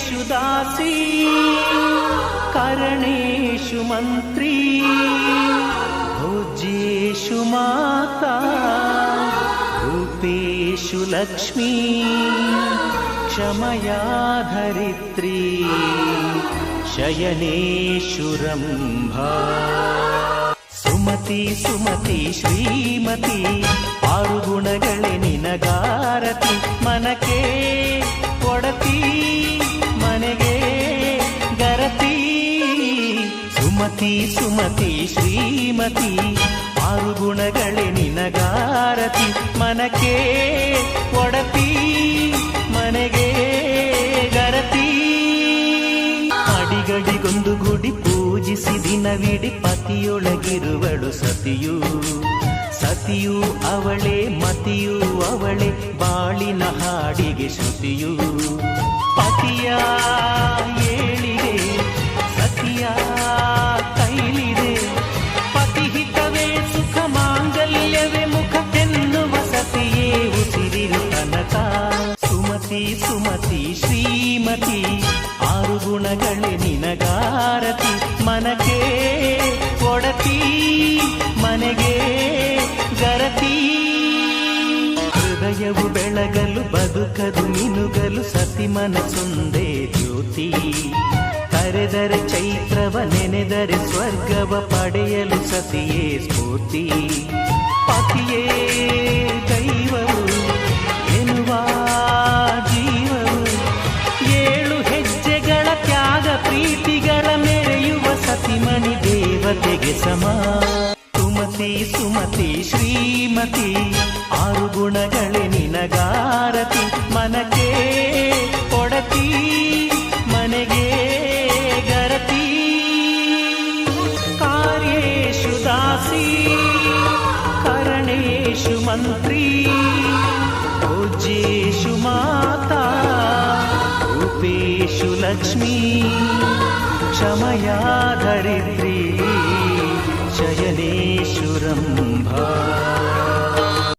कार्येषु दासी करणेषु मन्त्री भोज्येषु माता रूपेषु लक्ष्मी क्षमया धरित्री शयनेषु रम्भा ಸುಮತಿ ಸುಮತಿ ಶ್ರೀಮತಿ ಆರು ಗುಣಗಳೇ ನಿನಗಾರತಿ ಮನಕ್ಕೆ ಕೊಡತಿ ಮನೆಗೆ ಗರತಿ ಸುಮತಿ ಸುಮತಿ ಶ್ರೀಮತಿ ಆರು ಗುಣಗಳೇ ನಿನಗಾರತಿ ಮನಕ್ಕೆ ಕೊಡತಿ ಮನೆಗೆ ಗರತಿ ಅಡಿಗಡಿಗೊಂದು ಗುಡಿ ಪೂಜಿಸಿ ದಿನವಿಡಿ ಪತಿಯೊಳಗಿರುವಳು ಸತಿಯು ಸತಿಯು ಅವಳೇ ಮತಿಯು ಅವಳೇ ಬಾಳಿನ ಹಾಡಿಗೆ ಶ್ರುತಿಯು ಪತಿಯ ಏಳಿಗೆ ಸತಿಯ ಕೈಲಿದೆ ಪತಿಹಿತವೇ ಸುಖ ಮಾಂಗಲ್ಯವೇ ಮುಖಕ್ಕೆನ್ನುವ ಸತಿಯೇ ಉಸಿರಿರು ತನಕ ಸುಮತಿ ಸುಮತಿ ಶ್ರೀಮತಿ ಆರು ಗುಣಗಳೇ ನಿನಗಾರತಿ ಮನಕ್ಕೆ ಕೊಡತಿ ಮನೆಗೆ ಗರತಿ ಹೃದಯವು ಬೆಳಗಲು ಬದುಕದು ಮಿನುಗಲು ಸತಿ ಮನಸೊಂದೇ ಜ್ಯೋತಿ ಕರೆದರೆ ಚೈತ್ರವ ನೆನೆದರೆ ಸ್ವರ್ಗವ ಪಡೆಯಲು ಸತಿಯೇ ಸ್ಫೂರ್ತಿ ಪತಿಯೇ ದೈವವು ಎನ್ನುವ ಜೀವವು ಏಳು ಹೆಜ್ಜೆಗಳ ತ್ಯಾಗ ಪ್ರೀತಿಗಳ ಮೆರೆಯುವ ಸತಿಮಣಿ ದೇವತೆಗೆ ಸಮ ಸುಮತಿ ಸುಮತಿ ಶ್ರೀಮತಿ ಆರು ಗುಣಗಳೇ ನಿನಗಾರತಿ ಮನಕ್ಕೆ ಕೊಡತಿ ಮನೆಗೆ ಗರತಿ ಕಾರ್ಯೇಷು ದಾಸಿ ಕರಣೇಷು ಮಂತ್ರಿ ಭೋಜ್ಯೇಷು ಮಾತಾ ರೂಪೇಷು ಲಕ್ಷ್ಮೀ क्षमया धरित्री शयनेषु रम्भा।